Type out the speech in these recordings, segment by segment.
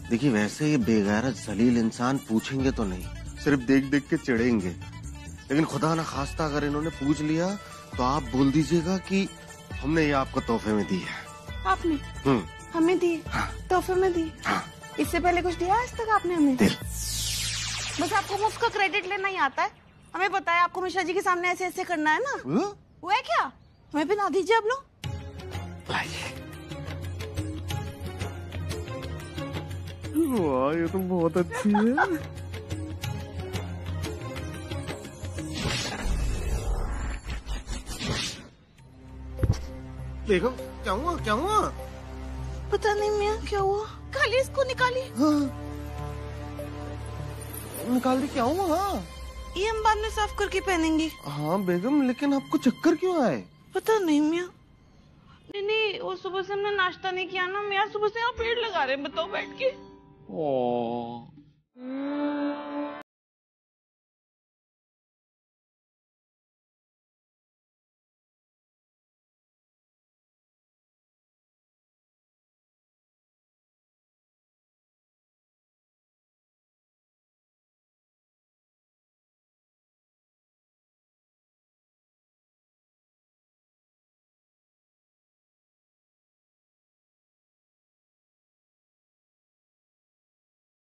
देखिए वैसे ये बेगैरत जलील इंसान पूछेंगे तो नहीं, सिर्फ देख देख के चिढ़ेंगे, लेकिन खुदा ना खास्ता अगर इन्होंने पूछ लिया तो आप बोल दीजिएगा कि हमने ये आपको तोहफे में दी है। आपने हमें दी? हाँ। तोहफे में दी? हाँ। इससे पहले कुछ दिया आज तक आपने हमें? दिल। बस आपको मुफ्त का क्रेडिट लेना ही आता है। हमें पता है आपको मिश्रा जी के सामने ऐसे ऐसे करना है ना। वो है क्या? हमें पहना दीजिए आप लोग। लाइए। वाह ये तो बहुत अच्छी है। देखो क्या हुआ क्या हुआ? पता नहीं मियाँ क्या हुआ। खाली इसको निकाली। हाँ। निकाल दी क्या हुआ? हाँ। ये हम बाद में साफ करके पहनेंगे। हाँ बेगम, लेकिन आपको चक्कर क्यों आए? पता नहीं मियाँ। नहीं वो सुबह से हमने नाश्ता नहीं किया ना मियाँ, सुबह से यहाँ पेड़ लगा रहे हैं, बताओ बैठ के।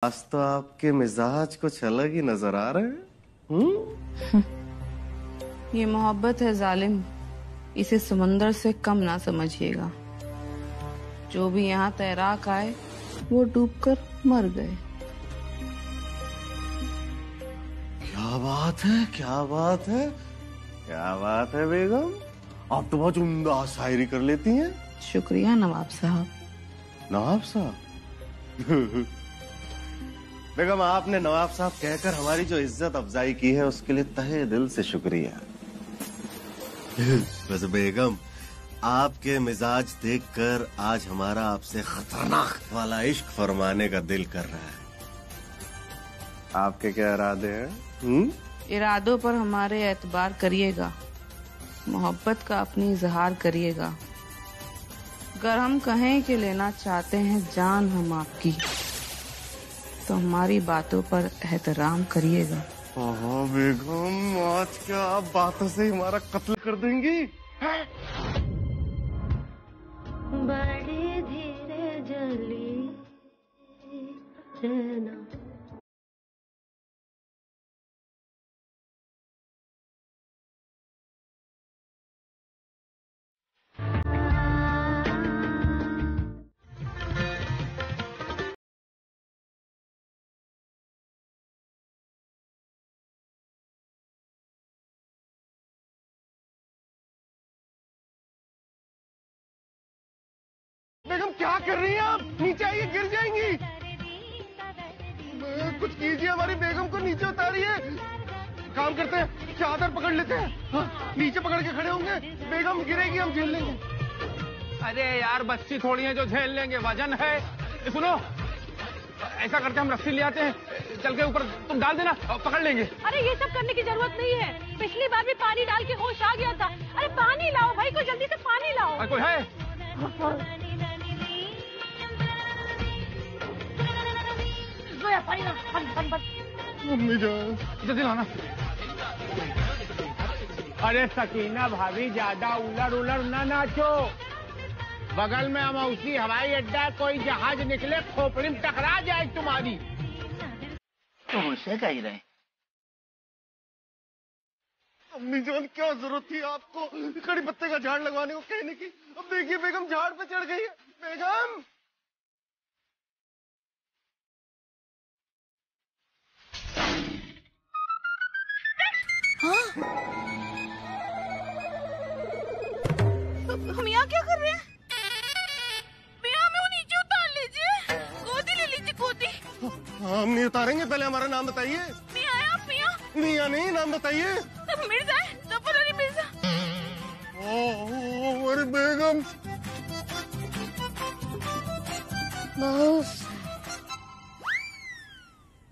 आज तो आपके मिजाज कुछ अलग ही नजर आ रहे हैं। ये मोहब्बत है जालिम, इसे समंदर से कम ना समझिएगा। जो भी यहाँ तैराक आए वो डूबकर मर गए। क्या बात है क्या बात है क्या बात है बेगम, आप तो बहुत उम्दा शायरी कर लेती हैं। शुक्रिया नवाब साहब। नवाब साहब? बेगम आपने नवाब साहब कहकर हमारी जो इज्जत अफजाई की है उसके लिए तहे दिल से शुक्रिया। वैसे बेगम आपके मिजाज देखकर आज हमारा आपसे खतरनाक वाला इश्क फरमाने का दिल कर रहा है। आपके क्या इरादे हैं? इरादों पर हमारे एतबार करिएगा, मोहब्बत का अपनी इजहार करिएगा। अगर हम कहें कि लेना चाहते हैं जान हम आपकी, तो हमारी बातों पर एहतराम करिएगा। ओहो बेगम, आज क्या आप बातों से हमारा कत्ल कर देंगी? बड़ी धीरे जली रहना। बेगम क्या कर रही हैं आप? नीचे आइए, गिर जाएंगी। कुछ कीजिए, हमारी बेगम को नीचे उतारिए। काम करते हैं, चादर पकड़ लेते हैं। हाँ, नीचे पकड़ के खड़े होंगे। बेगम गिरेगी, हम झेल लेंगे। अरे यार बच्ची थोड़ी है जो झेल लेंगे, वजन है। सुनो ऐसा करते हम रस्सी ले आते हैं, चल के ऊपर तुम डाल देना, पकड़ लेंगे। अरे ये सब करने की जरूरत नहीं है, पिछली बार भी पानी डाल के होश आ गया था। अरे पानी लाओ भाई, को जल्दी से पानी लाओ। कोई है? मम्मी जान जल्दी लाना। अरे सकीना भाभी ज्यादा उलर उलर ना नाचो, बगल में अमौसी हवाई अड्डा, कोई जहाज निकले खोपड़ी में टकरा जाए तुम्हारी। तो मुझसे कह रहे। अम्मी जान क्या जरूरत थी आपको कड़ी पत्ते का झाड़ लगवाने को कहने की? अब देखिए बेगम झाड़ पे चढ़ गई है। बेगम हम यहाँ क्या कर रहे हैं? मियाँ हमें वो नीचे उतार लीजिए, गोदी ले लीजिए गोदी। हम नहीं उतारेंगे, पहले हमारा नाम बताइए। मियाँ है आप? मियाँ मियाँ नहीं, नाम बताइए। मिर्जा है, जफर अली मिर्जा। अरे बेगम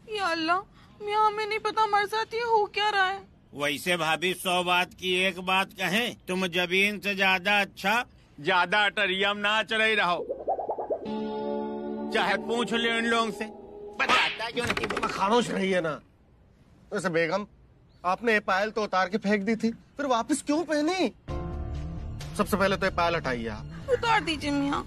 या अल्लाह, मियाँ हमें नहीं पता हमारे साथ ये हो क्या रहा है। वैसे भाभी 100 बात की एक बात कहें, तुम जबीन से ज्यादा अच्छा ज्यादा अटरियम ना चले रहो। चाहे पूछ लो इन लोगों से, बताता क्यों नहीं? खामोश रहिए ना। वैसे बेगम, आपने ये पायल तो उतार के फेंक दी थी, फिर वापस क्यों पहनी? सबसे पहले तो ये पायल हटाइए आप। उतार दीजिए मियाँ।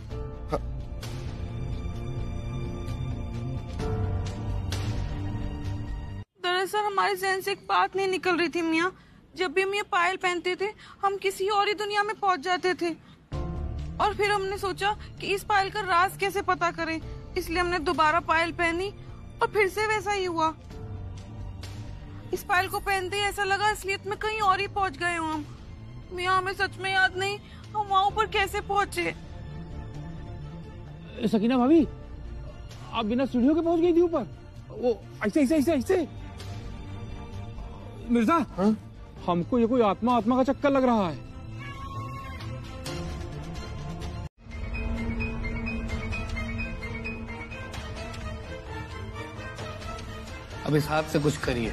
दरअसल हमारे जहन से एक बात नहीं निकल रही थी मियाँ। जब भी हम ये पायल पहनते थे, हम किसी और ही दुनिया में पहुंच जाते थे। और फिर हमने सोचा कि इस पायल का राज कैसे पता करें, इसलिए हमने दोबारा पायल पहनी और फिर से वैसा ही हुआ। इस पायल को पहनते ही ऐसा लगा इसलिए मैं कहीं और ही पहुंच गए हूँ हम। मियाँ, हमें सच में याद नहीं हम वहाँ ऊपर कैसे पहुंचे। सकीना भाभी, आप बिना सीढ़ियों के पहुंच गई थी ऊपर? वो ऐसे ऐसे ऐसे ऐसे। मिर्जा, हाँ? हमको ये कोई आत्मा का चक्कर लग रहा है। अब इस हाथ से कुछ करिए।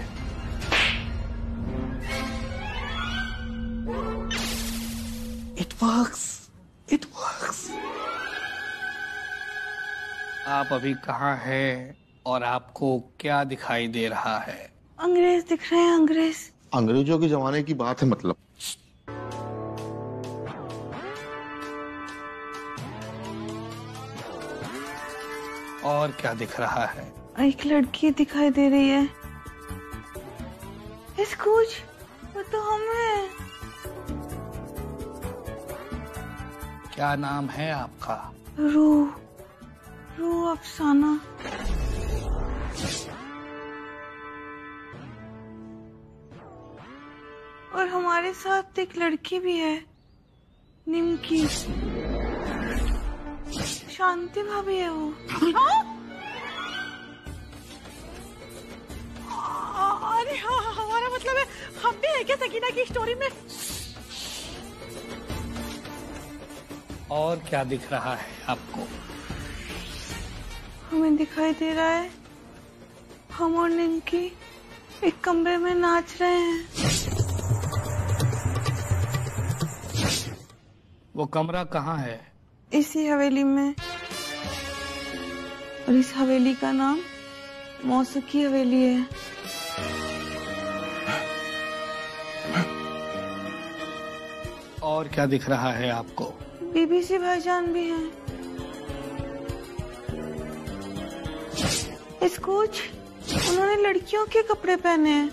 It works. It works. आप अभी कहाँ हैं और आपको क्या दिखाई दे रहा है? अंग्रेज दिख रहे हैं, अंग्रेज। अंग्रेजों के जमाने की बात है मतलब। और क्या दिख रहा है? एक लड़की दिखाई दे रही है। कुछ वो तो हम हैं। क्या नाम है आपका? रू अफसाना। और हमारे साथ एक लड़की भी है, निमकी। शांति भाभी है वो। अरे हाँ, हमारा मतलब है हम भी है क्या सकीना की स्टोरी में? और क्या दिख रहा है आपको? हमें दिखाई दे रहा है हम और निमकी एक कमरे में नाच रहे हैं। वो कमरा कहाँ है? इसी हवेली में। और इस हवेली का नाम मौसकी हवेली है। और क्या दिख रहा है आपको? बीबीसी भाईजान भी हैं। कुछ उन्होंने लड़कियों के कपड़े पहने हैं।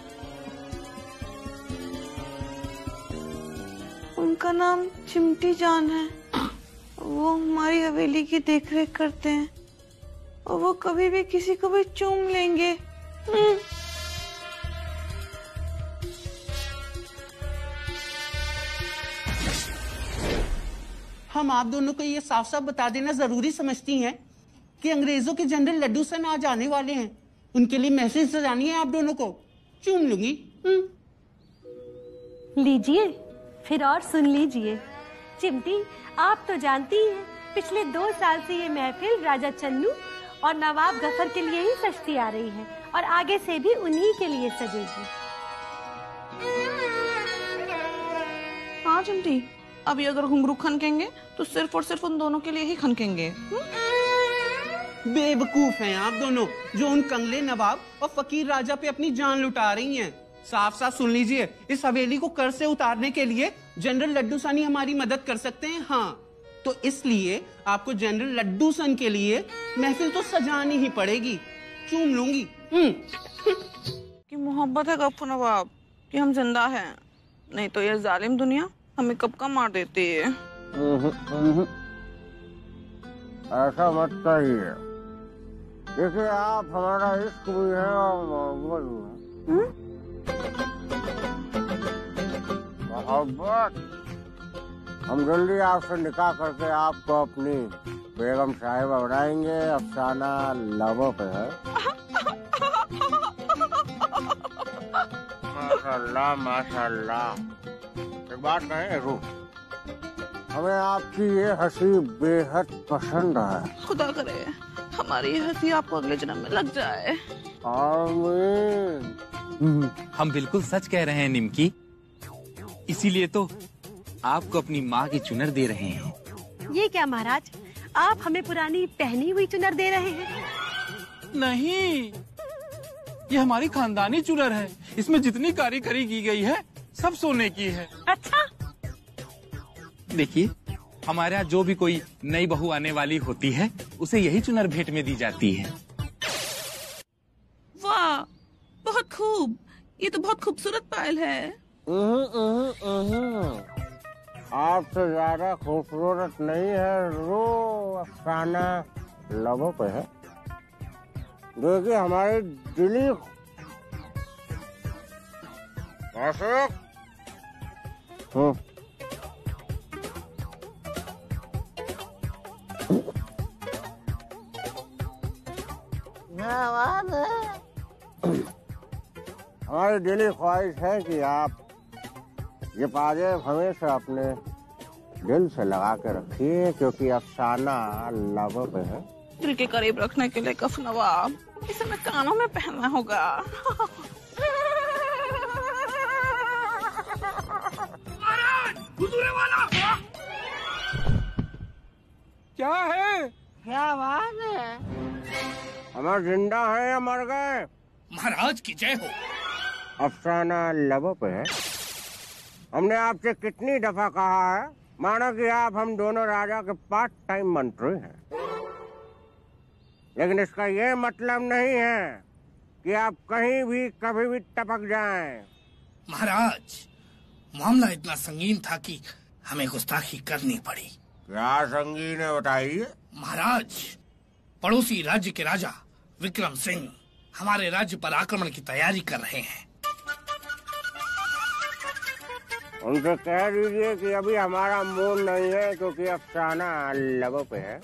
उनका नाम चिमटी जान है। वो हमारी हवेली की देखरेख करते हैं और वो कभी भी किसी को भी चूम लेंगे। हम आप दोनों को ये साफ साफ बता देना जरूरी समझती हैं कि अंग्रेजों के जनरल लड्डू सन आज आने वाले हैं। उनके लिए मैसेज सजानी है आप दोनों को। चूम लूंगी। लीजिए फिर और सुन लीजिए। चिमटी, आप तो जानती हैं पिछले 2 साल से ये महफिल राजा चन्नू और नवाब गफर के लिए ही सजती आ रही है और आगे से भी उन्हीं के लिए सजेगी। हाँ चिमटी, अभी अगर घुंघरू खनकेंगे तो सिर्फ और सिर्फ उन दोनों के लिए ही खनकेंगे। बेवकूफ हैं आप दोनों जो उन कंगले नवाब और फकीर राजा पे अपनी जान लुटा रही हैं। साफ साफ सुन लीजिए, इस हवेली को कर से उतारने के लिए जनरल लड्डू सन ही हमारी मदद कर सकते हैं। हाँ, तो इसलिए आपको जनरल लड्डू सन के लिए महफिल तो सजानी ही पड़ेगी। चूम लूंगी। कि मोहब्बत है गफ्फर नवाब कि हम जिंदा हैं, नहीं तो ये जालिम दुनिया हमें कब का मार देती है। ऐसा मत कहिए, देखिए आप हमारा इश्क भी है और मोहब्बत भी है। मोहब्बत हम जल्दी आपसे निकाह करके आपको अपनी बेगम साहिबा बनाएंगे। अफसाना लबों पे है। माशाल्लाह माशाल्लाह। एक बात कहें रूह, हमें आपकी ये हंसी बेहद पसंद है। खुदा करे हमारी ये हंसी आपको अगले जन्म में लग जाए। आमीन। हम बिल्कुल सच कह रहे हैं निमकी, इसीलिए तो आपको अपनी माँ की चुनर दे रहे हैं। ये क्या महाराज, आप हमें पुरानी पहनी हुई चुनर दे रहे हैं? नहीं, ये हमारी खानदानी चुनर है। इसमें जितनी कारीगरी की गई है सब सोने की है। अच्छा। देखिए, हमारे यहाँ जो भी कोई नई बहू आने वाली होती है उसे यही चुनर भेंट में दी जाती है। वाह, बहुत खूब। ये तो बहुत खूबसूरत पायल है। आपसे ज्यादा खूबसूरत नहीं है, रो अफसाना लबों पे है। देखिए हमारी दिली हमारी दिली ख्वाहिश है कि आप ये पाजेब हमेशा अपने दिल से लगा के रखिए, क्योंकि अफसाना लबों पे है। दिल के करीब रखने के लिए कफ नवाब, इसे मैं कानों में पहनना होगा। क्या है? क्या बात है? हमारे जिंदा है या मर गए? महाराज की जय हो। अफसाना लबों पे है। हमने आपसे कितनी दफा कहा है, माना कि आप हम दोनों राजा के पार्ट टाइम मंत्री हैं, लेकिन इसका ये मतलब नहीं है कि आप कहीं भी कभी भी टपक जाएं। महाराज, मामला इतना संगीन था कि हमें गुस्ताखी करनी पड़ी। क्या संगीन है बताइए? महाराज, पड़ोसी राज्य के राजा विक्रम सिंह हमारे राज्य पर आक्रमण की तैयारी कर रहे हैं। उनसे कह दीजिए कि अभी हमारा मूड नहीं है, क्योंकि अफसाना लबों पे है।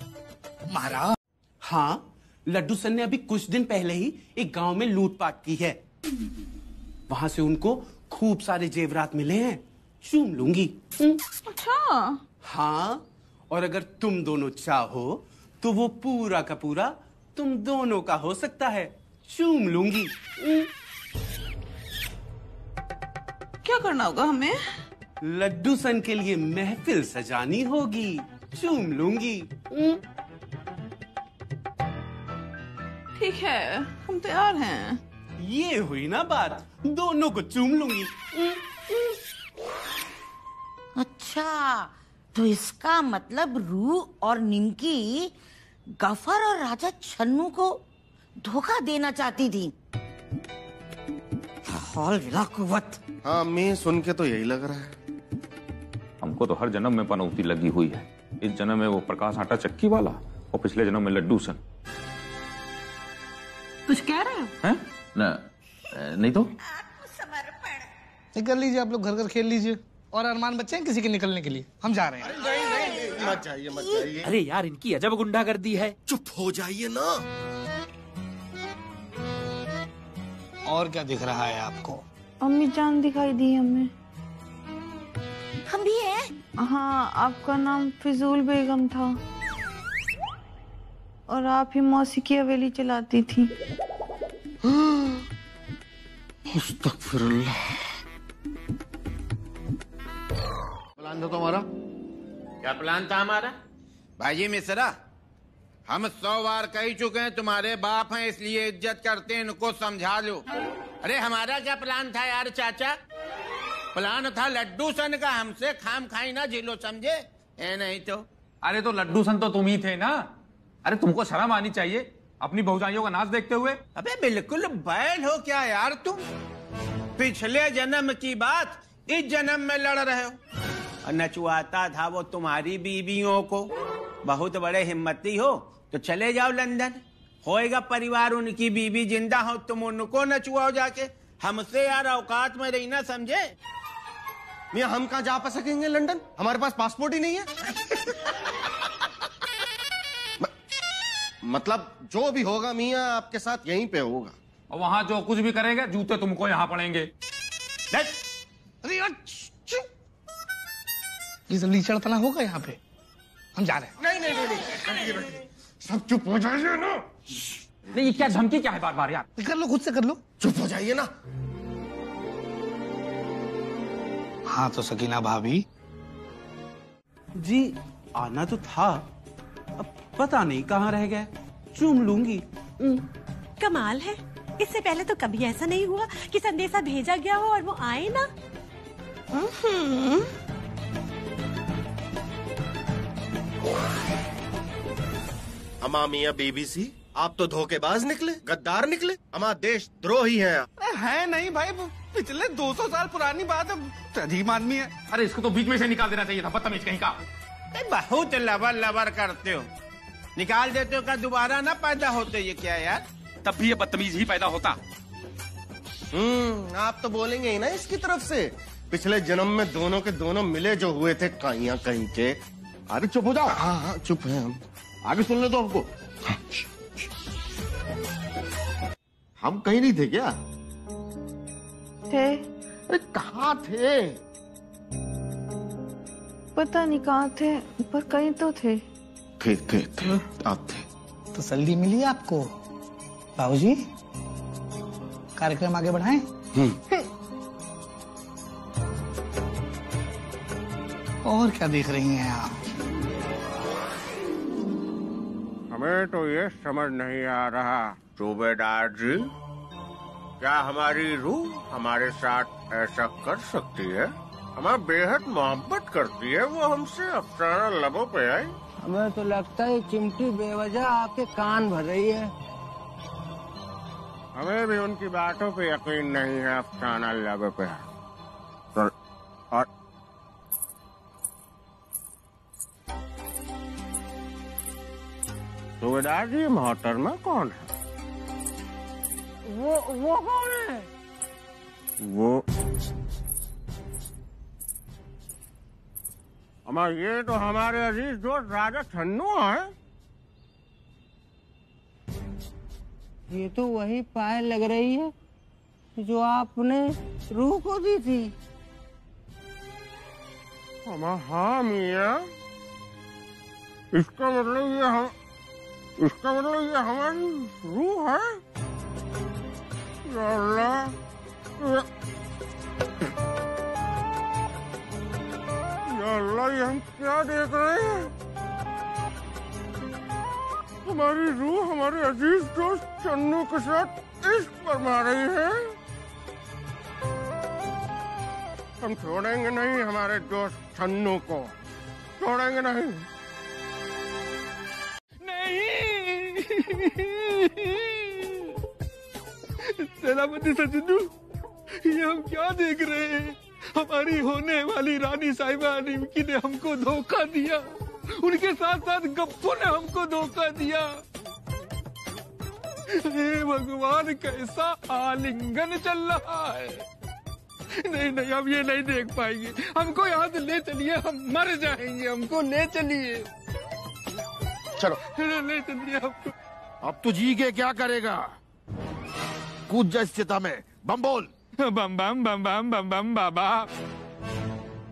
महाराज। हाँ, लड्डू सन ने अभी कुछ दिन पहले ही एक गांव में लूटपाट की है। वहां से उनको खूब सारे जेवरात मिले हैं, चूम लूंगी। अच्छा। हाँ, और अगर तुम दोनों चाहो तो वो पूरा का पूरा तुम दोनों का हो सकता है, चूम लूंगी। क्या करना होगा हमें? लड्डू सन के लिए महफिल सजानी होगी, चूम लूंगी। ठीक है, हम तैयार हैं। ये हुई ना बात, दोनों को चूम लूंगी। अच्छा, तो इसका मतलब रू और निमकी गफर और राजा छन्नू को धोखा देना चाहती थी। हौल विला कुव्वत। हाँ अम्मी, सुन के तो यही लग रहा है। हमको तो हर जन्म में पनौती लगी हुई है। इस जन्म में वो प्रकाश आटा चक्की वाला और पिछले जन्म में लड्डू सन। कुछ कह रहे हो? हैं? नहीं तो निकल लीजिए, आप लोग घर घर खेल लीजिए। और अरमान बच्चे हैं किसी के निकलने के लिए, हम जा रहे हैं। नहीं, मत जाइए मत जाइए। अरे यार, इनकी अजब गुंडागर्दी है। चुप हो जाइए ना। और क्या दिख रहा है आपको? अम्मी जान दिखाई दी हमें। हम भी हैं? हाँ, आपका नाम फिजूल बेगम था और आप ही मौसी की हवेली चलाती थी। अस्तगफिरुल्लाह। प्लान था तुम्हारा? क्या प्लान था हमारा? भाई मिश्रा, हम 100 बार कह चुके हैं तुम्हारे बाप हैं इसलिए इज्जत करते हैं, इनको समझा लो। अरे हमारा क्या प्लान था यार चाचा? प्लान था लड्डू सन का, हमसे खाम खाई ना झीलो, समझे? ए नहीं तो। अरे तो लड्डू सन तो तुम ही थे ना। अरे तुमको शर्म आनी चाहिए अपनी भौजाइयों का नाच देखते हुए। अबे बिल्कुल बैल हो क्या यार तुम? पिछले जन्म की बात इस जन्म में लड़ रहे हो। और नचवाता था वो तुम्हारी बीवियों को। बहुत बड़े हिम्मती हो तो चले जाओ लंदन, होएगा परिवार, उनकी बीवी जिंदा हो तुम उनको नचवाओ जाके। हमसे यार औकात में रही ना, समझे? मियाँ हम कहाँ जा पा सकेंगे लंदन? हमारे पास पासपोर्ट ही नहीं है। मतलब जो भी होगा मियाँ आपके साथ यहीं पे होगा। और वहां जो कुछ भी करेगा जूते तुमको यहाँ पड़ेंगे। अरे ये जल्दी चढ़तना होगा यहाँ पे, हम जा रहे हैं। नहीं नहीं नहीं, नहीं। सब चुप हो जाइए ना। नहीं, ये क्या धमकी क्या है बार बार यार? कर लो, खुद से कर लो। चुप हो जाइए ना। हाँ तो सकीना भाभी जी, आना तो था पता नहीं कहाँ रह गए, चूम लूंगी। कमाल है, इससे पहले तो कभी ऐसा नहीं हुआ कि संदेशा भेजा गया हो और वो आए ना। अमा मियाँ बीबीसी, आप तो धोखेबाज निकले, गद्दार निकले, हमारा देश द्रोही है। है नहीं भाई, पिछले 200 साल पुरानी बात है, अजीब आदमी है। अरे इसको तो बीच में से निकाल देना चाहिए था, बदतमीज कहीं का। बहुत लबर लबर करते हो, निकाल देते हो, का दोबारा ना पैदा होते ये क्या यार? तब भी ये बदतमीज ही पैदा होता। आप तो बोलेंगे ही ना इसकी तरफ से, पिछले जन्म में दोनों के दोनों मिले जो हुए थे कहीं कहीं के। अरे चुप हो जाओ। हाँ चुप है हम, आगे सुन ले तो हमको। हम कहीं नहीं थे क्या? थे। अरे कहाँ थे? पता नहीं कहाँ थे, पर कहीं तो थे। थे आप थे। तसल्ली मिली आपको बाबूजी? कार्यक्रम आगे बढ़ाएं? और क्या देख रही हैं आप? हमें तो ये समझ नहीं आ रहा सूबेदार जी, क्या हमारी रूह हमारे साथ ऐसा कर सकती है? हमें बेहद मोहब्बत करती है वो, हमसे अफसाना लबों पे आई। हमें तो लगता है चिमटी बेवजह आपके कान भर रही है। हमें भी उनकी बातों पे यकीन नहीं है, अफसाना लबों पे है। और सूबेदार जी, मोहतरमा कौन है? वो कौन है? वो ये तो हमारे अजीज दोस्त राजा छन्नू है। ये तो वही पायल लग रही है जो आपने रूह को दी थी। हाँ मियाँ, इसका मतलब ये हमारी रूह है। या अल्लाह, ये हम क्या देख रहे हैं? हमारी रूह हमारे अजीज दोस्त चन्नू के साथ इश्क फरमा रही है। हम छोड़ेंगे नहीं हमारे दोस्त छन्नू को, छोड़ेंगे नहीं। सेनापति सज्जनू, ये हम क्या देख रहे हैं? हमारी होने वाली रानी साहिबा निमकी ने हमको धोखा दिया, उनके साथ साथ गप्पू ने हमको धोखा दिया। हे भगवान, कैसा आलिंगन चल रहा है। नहीं, हम ये नहीं देख पाएंगे। हमको यहाँ से ले चलिए, हम मर जाएंगे। हमको ले चलिए, चलो ले चलिए हमको। अब तू जी के क्या करेगा? कूद जा इस चिता में, बम बोल। बम बम बम बम बम बम बाबा,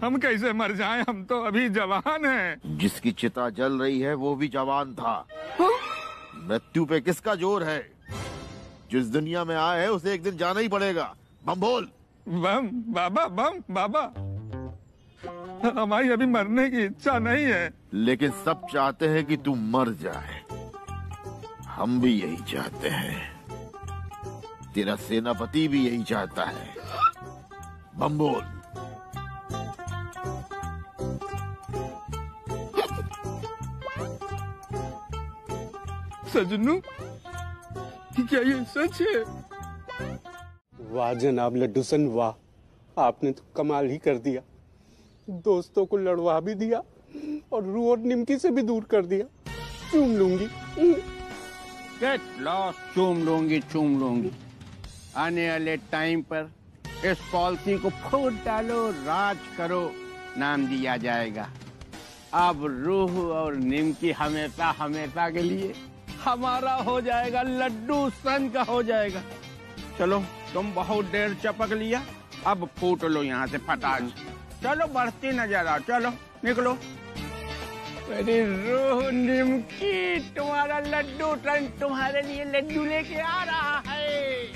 हम कैसे मर जाएं? हम तो अभी जवान हैं। जिसकी चिता जल रही है वो भी जवान था। मृत्यु पे किसका जोर है? जिस दुनिया में आए है उसे एक दिन जाना ही पड़ेगा। बम बोल। बम बाबा, बम बाबा, हमारी अभी मरने की इच्छा नहीं है। लेकिन सब चाहते हैं कि तू मर जाए। हम भी यही चाहते हैं, तेरा सेनापति भी यही चाहता है। बम बोल। सजनू, क्या ये सच है? वाह जनाब लड्डूसन, वाह, आपने तो कमाल ही कर दिया। दोस्तों को लड़वा भी दिया और रूह और निमकी से भी दूर कर दिया। चूम लूंगी। गेट लॉस्ट, चूम लूंगी। आने वाले टाइम पर इस पॉलिसी को फूट डालो, राज करो, नाम दिया जाएगा। अब रूह और निमकी हमेशा हमेशा के लिए हमारा हो जाएगा, लड्डू सन का हो जाएगा। चलो, तुम बहुत देर चपक लिया, अब फूट लो यहाँ से फटाक। चलो, बढ़ती नजर आओ, चलो निकलो। मेरी रूह निमकी, तुम्हारा लड्डू सन तुम्हारे लिए लड्डू लेके आ रहा है।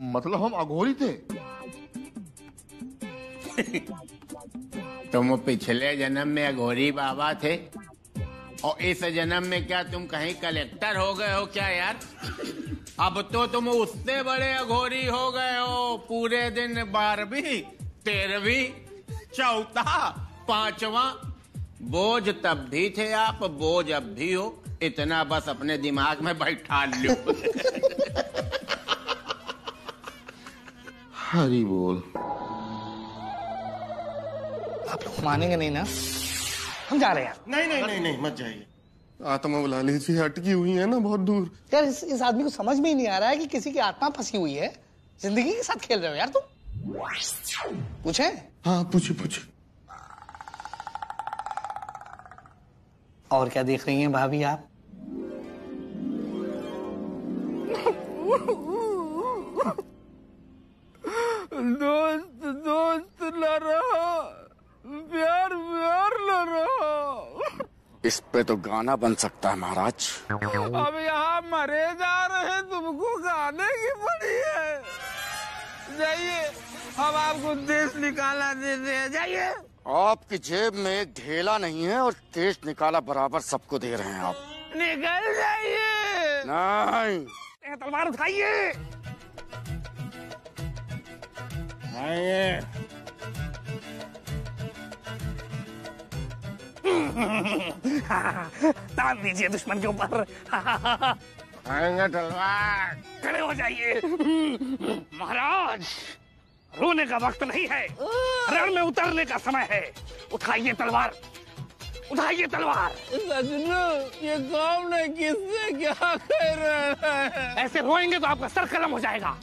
मतलब हम अघोरी थे? तुम पिछले जन्म में अघोरी बाबा थे और इस जन्म में क्या तुम कहीं कलेक्टर हो गए हो क्या यार? अब तो तुम उससे बड़े अघोरी हो गए हो। पूरे दिन 12वीं 13वीं 4था 5वां। बोझ तब भी थे आप, बोझ अब भी हो। इतना बस अपने दिमाग में बैठा लो। हरी बोल। आप लोग मानेंगे नहीं ना, हम जा रहे हैं। नहीं मत जाइए। आत्मा बुला लीजिए, अटकी हुई है ना बहुत दूर। यार इस आदमी को समझ में ही नहीं आ रहा है कि किसी की आत्मा फंसी हुई है। जिंदगी के साथ खेल रहे हो यार तुम। पूछे? हाँ पूछे। और क्या देख रही हैं भाभी आप? दोस्त न रहा, प्यार न रहा। इस पे तो गाना बन सकता है महाराज। अब यहाँ मरे जा रहे, तुमको गाने की पड़ी है। जाइए, अब आपको देश निकाला देते हैं, जाइए। आपकी जेब में एक ढेला नहीं है और देश निकाला बराबर सबको दे रहे हैं आप। निकल जाइए। नहीं, तलवार उठाइए। तान दीजिए दुश्मन के ऊपर। आएंगे तलवार। खड़े हो जाइए। महाराज, रोने का वक्त नहीं है, रण में उतरने का समय है। उठाइए तलवार, उठाइए तलवार। सजनू, ये कौन है? किससे क्या कह रहा है? ऐसे रोएंगे तो आपका सर कलम हो जाएगा।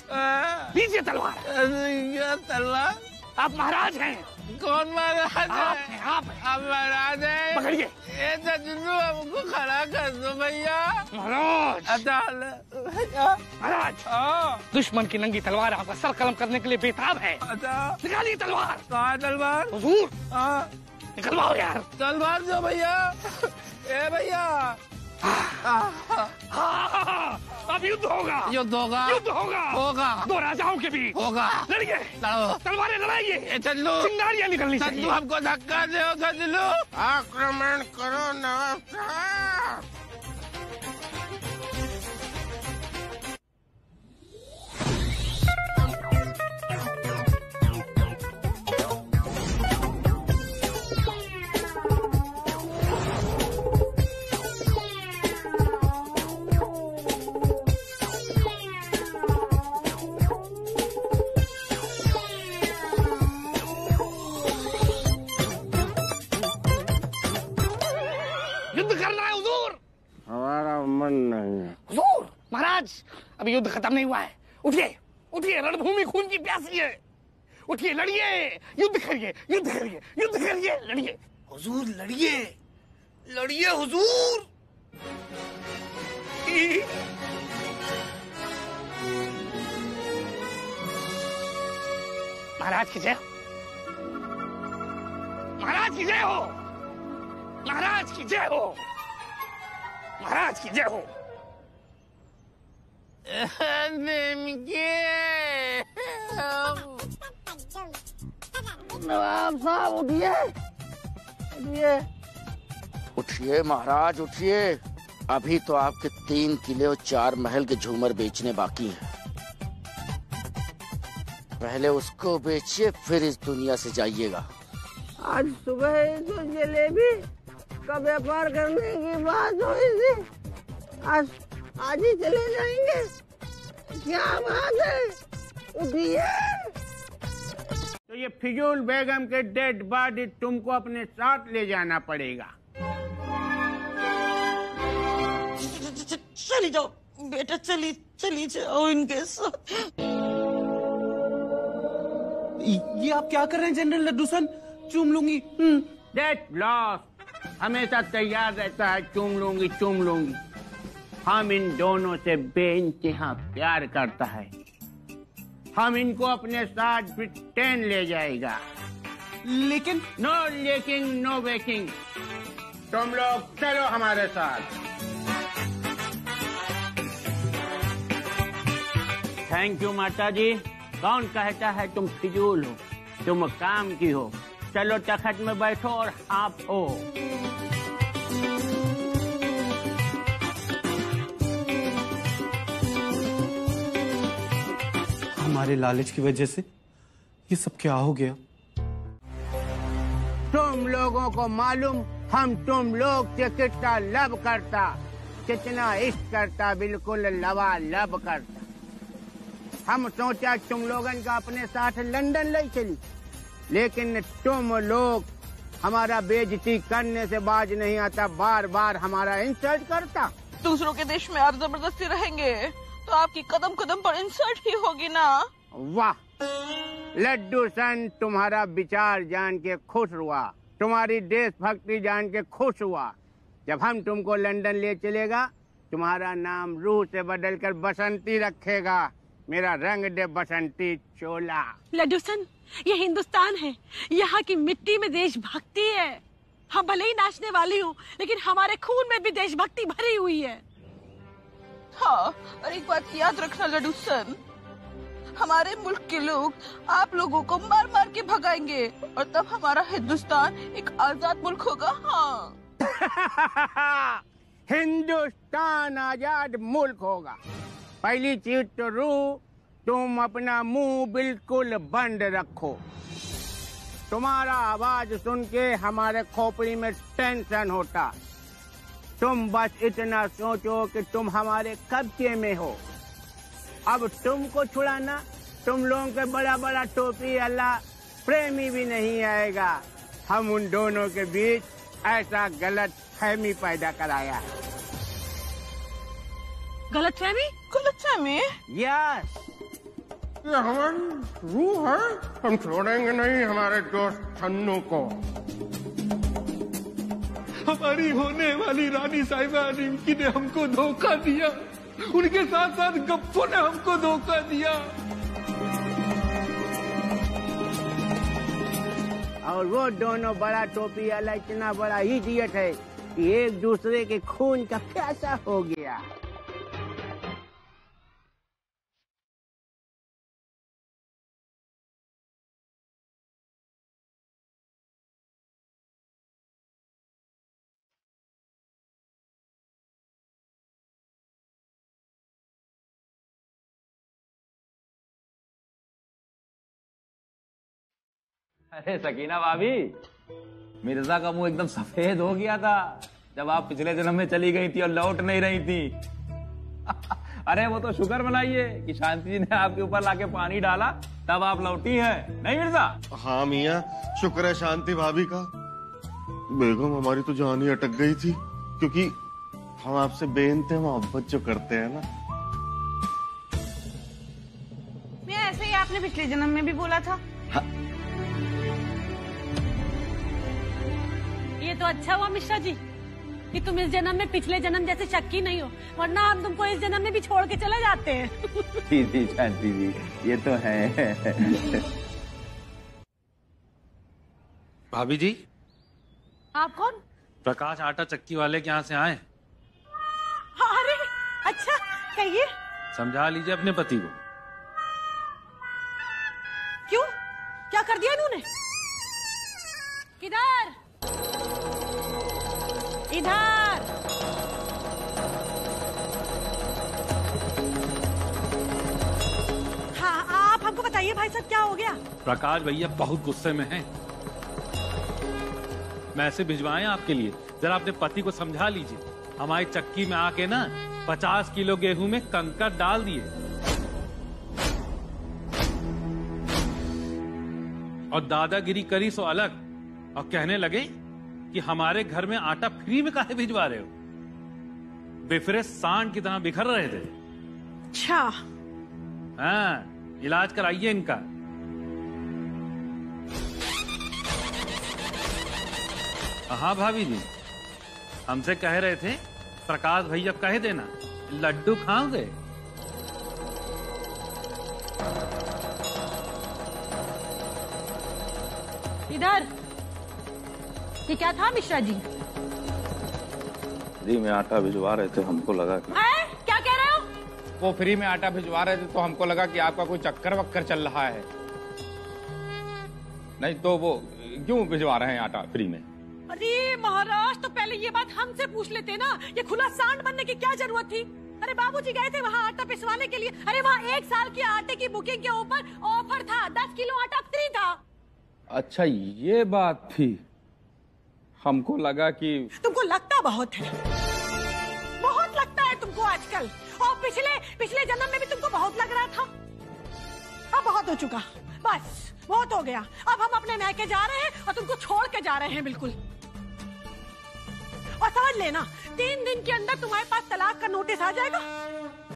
लीजिए तलवार। क्या तलवार? आप महाराज हैं। कौन महाराज है? आप महाराज हैं। पकड़िए। ये सजनू, हमको खड़ा कर दो भैया। महाराज, महाराज, दुश्मन की नंगी तलवार आपका सर कलम करने के लिए बेताब है। निकालिए तलवार। कहाँ तलवार? हुजूर, निकलवाओ यार। तलवार दो भैया। ए भैया। अब युद्ध होगा। युद्ध होगा। युद्ध होगा। होगा। दो राजाओं के बीच होगा। लड़िए, लड़ो। तलवारें लड़ाइए। चलो, चिंगारियां निकलनी चाहिए। हमको धक्का दो चलो। आक्रमण करो नवाब साहब। महाराज, अभी युद्ध खत्म नहीं हुआ है। उठिए, उठिए, रणभूमि खून की प्यासी है। उठिए, लड़िए, युद्ध करिए, युद्ध करिए, युद्ध करिए, लड़िए। हुजूर लड़िए, लड़िए हुजूर। महाराज की जय हो, महाराज की जय हो, महाराज की जय हो, महाराज की जय हो। नवाब साहब उठिए, उठिए, उठिए महाराज उठिए। अभी तो आपके 3 किले और 4 महल के झूमर बेचने बाकी हैं। पहले उसको बेचिए, फिर इस दुनिया से जाइएगा। आज सुबह ही तो जलेबी का व्यापार करने की बात हुई थी। आज ही चले जाएंगे। क्या बात है? उठिए। तो ये फिजूल बेगम के डेड बॉडी तुमको अपने साथ ले जाना पड़ेगा। चली जाओ बेटा, चली जाओ इनके साथ। ये आप क्या कर रहे हैं जनरल लड्डूसन? चूम लूंगी। डेट लॉस्ट हमेशा तैयार रहता है, चूम लूंगी चूम लूंगी। हम इन दोनों से बेइंतहा प्यार करता है। हम इनको अपने साथ ब्रिटेन ले जाएगा। लेकिन नो लेकिन नो वेकिंग। तुम लोग चलो हमारे साथ। थैंक यू माता जी। कौन कहता है तुम फिजूल हो? तुम काम की हो। चलो तखत में बैठो और हाफो। हमारे लालच की वजह से ये सब क्या हो गया? तुम लोगों को मालूम हम तुम लोग से कितना लब करता, कितना इश्क करता, बिल्कुल लबालब करता। हम सोचा तुम लोगन का अपने साथ लंदन ले चली, लेकिन तुम लोग हमारा बेइज्जती करने से बाज नहीं आता, बार बार हमारा इंसल्ट करता। दूसरों के देश में आप जबरदस्ती रहेंगे तो आपकी कदम कदम पर इंसल्ट ही होगी ना। वाह लड्डू सन, तुम्हारा विचार जान के खुश हुआ, तुम्हारी देशभक्ति जान के खुश हुआ। जब हम तुमको लंदन ले चलेगा, तुम्हारा नाम रूह से बदलकर बसंती रखेगा। मेरा रंग दे बसंती चोला। लड्डू सन, ये हिंदुस्तान है, यहाँ की मिट्टी में देशभक्ति है। हम भले ही नाचने वाली हूँ, लेकिन हमारे खून में भी देशभक्ति भरी हुई है। हाँ, और एक बात याद रखना लड्डू सन, हमारे मुल्क के लोग आप लोगों को मार मार के भगाएंगे और तब हमारा हिंदुस्तान एक आजाद मुल्क होगा। हाँ हिंदुस्तान आजाद मुल्क होगा। पहली चीज तो रूह, तुम अपना मुंह बिल्कुल बंद रखो। तुम्हारा आवाज सुन के हमारे खोपड़ी में टेंशन होता। तुम बस इतना सोचो कि तुम हमारे कब्जे में हो। अब तुमको छुड़ाना, तुम लोगों के बड़ा बड़ा टोपी अल्लाह प्रेमी भी नहीं आएगा। हम उन दोनों के बीच ऐसा गलत फहमी पैदा कराया है। गलत फहमी? यस, ये हमारी रूह है, हम छोड़ेंगे नहीं हमारे दोस्त छन्नू को। हमारी होने वाली रानी साहिबा रिमकी ने हमको धोखा दिया, उनके साथ साथ गप्पू ने हमको धोखा दिया। और वो दोनों बड़ा टोपी वाला इतना बड़ा इडियट है कि एक दूसरे के खून का प्यासा हो गया। अरे सकीना भाभी, मिर्जा का मुंह एकदम सफेद हो गया था जब आप पिछले जन्म में चली गई थी और लौट नहीं रही थी। अरे वो तो शुक्र मनाइए कि शांति जी ने आपके ऊपर लाके पानी डाला, तब आप लौटी हैं, नहीं मिर्जा? हाँ मियाँ, शुक्र है शांति भाभी का। बेगम हमारी तो जान ही अटक गई थी, क्योंकि हम आपसे बेइंतहा मोहब्बत जो करते हैं ना। मैं ऐसे ही आपने पिछले जन्म में भी बोला था। हाँ। ये तो अच्छा हुआ मिश्रा जी कि तुम इस जन्म में पिछले जन्म जैसे शक्की नहीं हो, वरना हम तुमको इस जन्म में भी छोड़ के चले जाते हैं। जी जी शांति जी, ये तो है। भाभी जी, आप कौन? प्रकाश आटा चक्की वाले के यहाँ से आए। अरे अच्छा, कहिए। समझा लीजिए अपने पति को। क्यों, क्या कर दिया इन्होंने? किधर? इधर। हाँ, आप हमको बताइए भाई साहब, क्या हो गया? प्रकाश भैया बहुत गुस्से में हैं। मैसेज भिजवाएं आपके लिए, जरा अपने पति को समझा लीजिए। हमारी चक्की में आके ना 50 किलो गेहूं में कंकर डाल दिए और दादागिरी करी सो अलग, और कहने लगे कि हमारे घर में आटा फ्री में काहे भिजवा रहे हो। बिफरे सांड की तरह बिखर रहे थे। अच्छा। हाँ, इलाज कराइए इनका। हाँ भाभी जी, हमसे कह रहे थे प्रकाश भैया कह देना लड्डू खाओगे। इधर। ये क्या था मिश्रा जी? फ्री में आटा भिजवा रहे थे, हमको लगा कि क्या कह रहे हो? वो फ्री में आटा भिजवा रहे थे तो हमको लगा कि आपका कोई चक्कर वक्कर चल रहा है। नहीं तो वो क्यों भिजवा रहे हैं आटा फ्री में? अरे महाराज, तो पहले ये बात हमसे पूछ लेते ना, ये खुला सांड बनने की क्या जरूरत थी? अरे बाबूजी गए थे वहाँ आटा पिसवाने के लिए। अरे वहाँ 1 साल की आटे की बुकिंग के ऊपर ऑफर था, 10 किलो आटा फ्री था। अच्छा ये बात थी, हमको लगा कि तुमको लगता बहुत है, बहुत लगता है तुमको आजकल, और पिछले जन्म में भी तुमको बहुत लग रहा था। अब बहुत हो चुका, बस बहुत हो गया। अब हम अपने मैके जा रहे हैं और तुमको छोड़ के जा रहे हैं बिल्कुल। और समझ लेना, 3 दिन के अंदर तुम्हारे पास तलाक का नोटिस आ जाएगा